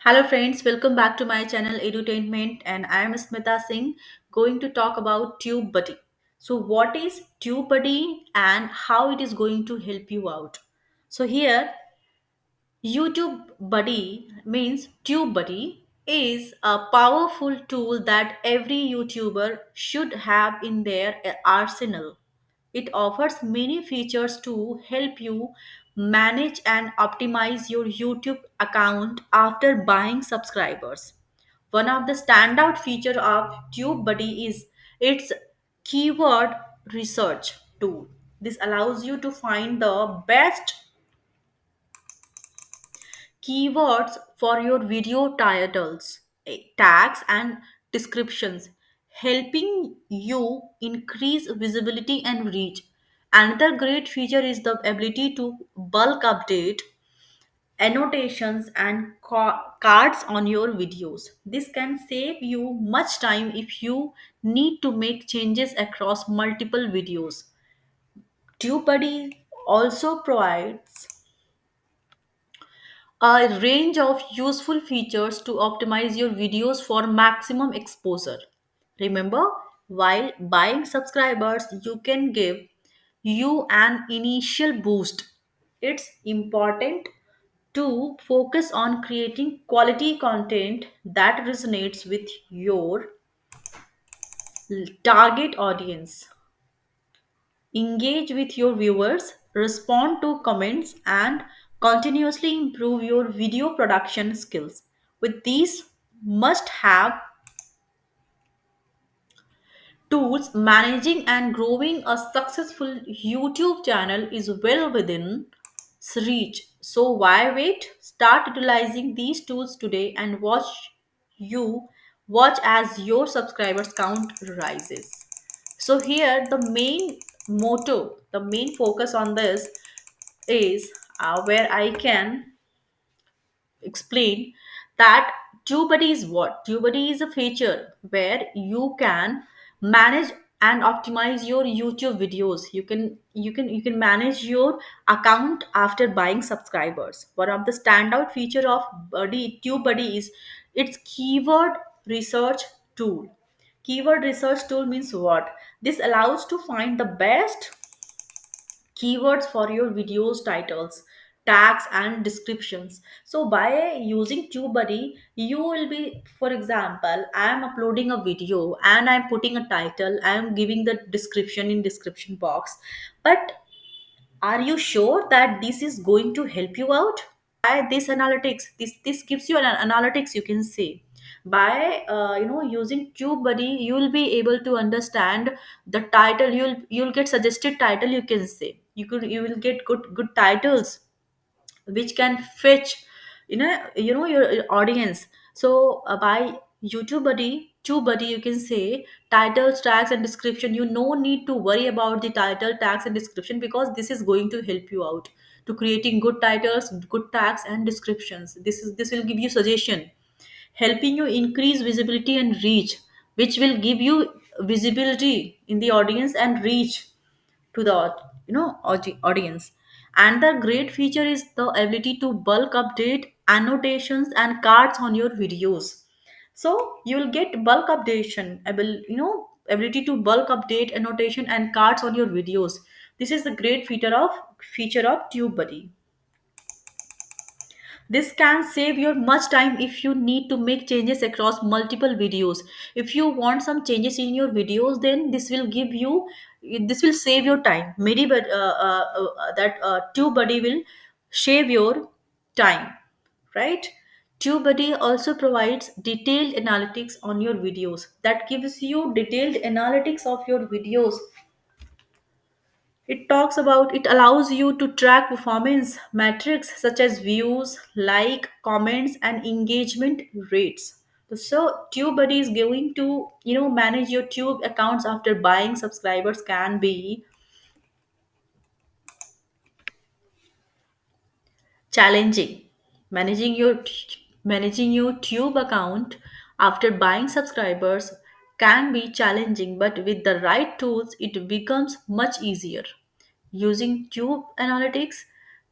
Hello friends, welcome back to my channel Edutainment and I am Smita Singh going to talk about Tubebuddy. So what is Tubebuddy and how it is going to help you out? So here YouTube Buddy means TubeBuddy is a powerful tool that every YouTuber should have in their arsenal. It offers many features to help you manage and optimize your YouTube account after buying subscribers. One of the standout features of TubeBuddy is its keyword research tool. This allows you to find the best keywords for your video titles, tags, and descriptions, helping you increase visibility and reach. Another great feature is the ability to bulk update annotations and cards on your videos. This can save you much time if you need to make changes across multiple videos. TubeBuddy also provides a range of useful features to optimize your videos for maximum exposure. Remember, while buying subscribers, you can give you an initial boost. It's important to focus on creating quality content that resonates with your target audience. Engage with your viewers, respond to comments, and continuously improve your video production skills. With these must have tools, managing and growing a successful YouTube channel is well within reach. So why wait? Start utilizing these tools today and you watch as your subscribers count rises. So here the main motto, the main focus on this is where I can explain that TubeBuddy is what? TubeBuddy is a feature where you can manage and optimize your YouTube videos. You can manage your account after buying subscribers. One of the standout feature of TubeBuddy is its keyword research tool. Keyword research tool means what? This allows to find the best keywords for your videos titles, tags, and descriptions. So by using TubeBuddy, you will be, for example, I am uploading a video and I'm putting a title, I am giving the description in description box, but are you sure that this is going to help you out? By this analytics, this gives you an analytics, you can say. By using TubeBuddy, you will be able to understand the title. You'll get suggested title, you can say. You will get good titles which can fetch your audience. So by YouTube buddy, you can say titles, tags, and description. You no need to worry about the title, tags, and description, because this is going to help you out to creating good titles, good tags, and descriptions. This will give you suggestion, helping you increase visibility and reach, which will give you visibility in the audience and reach to the audience. And the great feature is the ability to bulk update annotations and cards on your videos. So you will get bulk updation ability to bulk update annotation and cards on your videos. This is the great feature of TubeBuddy. This can save your much time if you need to make changes across multiple videos. If you want some changes in your videos, then this will save your time. Maybe, but that TubeBuddy will save your time, right? TubeBuddy also provides detailed analytics on your videos. That gives you detailed analytics of your videos. It allows you to track performance metrics such as views, like, comments, and engagement rates. So TubeBuddy is going to manage your Tube accounts after buying subscribers can be challenging. Managing your Tube account after buying subscribers can be challenging, but with the right tools, it becomes much easier. Using Tube Analytics,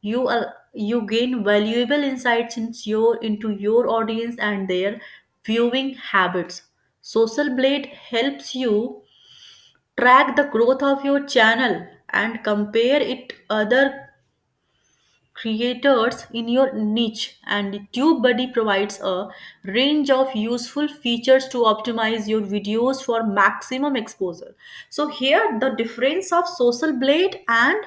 You gain valuable insights into your audience and their viewing habits. Social Blade helps you track the growth of your channel and compare it other creators in your niche, and TubeBuddy provides a range of useful features to optimize your videos for maximum exposure. So here the difference of Social Blade and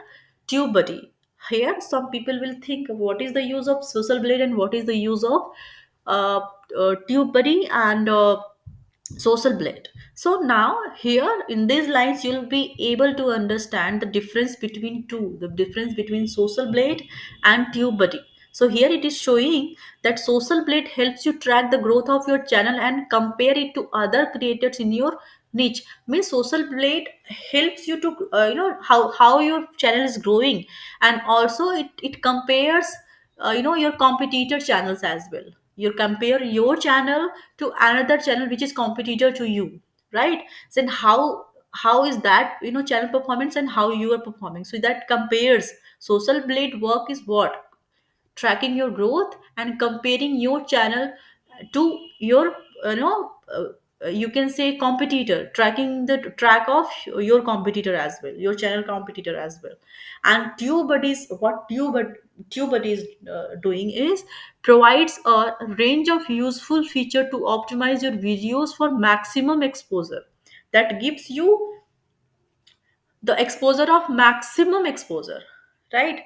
TubeBuddy. Here some people will think what is the use of Social Blade and what is the use of uh, TubeBuddy and Social Blade. So now here in these lines you'll be able to understand the difference between two, the difference between Social Blade and TubeBuddy. So here it is showing that Social Blade helps you track the growth of your channel and compare it to other creators in your niche. Means Social Blade helps you to how your channel is growing, and also it compares your competitor channels as well. You compare your channel to another channel which is competitor to you, right? Then how is that channel performance and how you are performing, so that compares. Social Blade work is what? Tracking your growth and comparing your channel to your you can say competitor, tracking the track of your competitor as well, your channel competitor as well. And TubeBuddy is doing is provides a range of useful feature to optimize your videos for maximum exposure. That gives you the exposure of maximum exposure, right?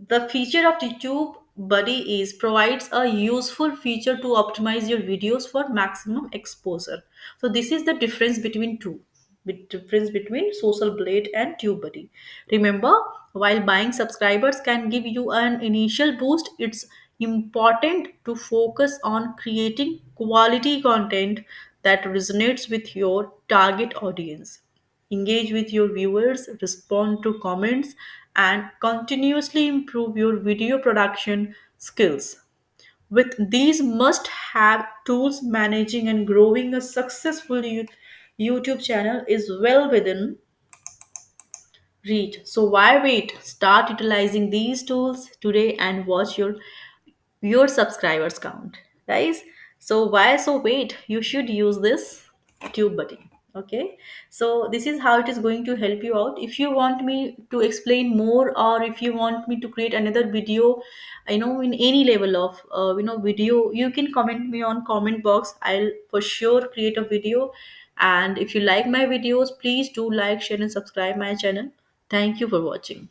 The feature of the Tube Buddy is provides a useful feature to optimize your videos for maximum exposure. So this is the difference between two, difference between Social Blade and Tube Buddy. Remember, while buying subscribers can give you an initial boost, it's important to focus on creating quality content that resonates with your target audience. Engage with your viewers, respond to comments, and continuously improve your video production skills. With these must have tools, managing and growing a successful YouTube channel is well within reach. So, why wait? Start utilizing these tools today and watch your subscribers count, guys. So why so wait? You should use this Tube Buddy. Okay, so this is how it is going to help you out. If you want me to explain more, or if you want me to create another video, in any level of video, you can comment me on comment box. I'll for sure create a video. And if you like my videos, please do like, share and subscribe my channel. Thank you for watching.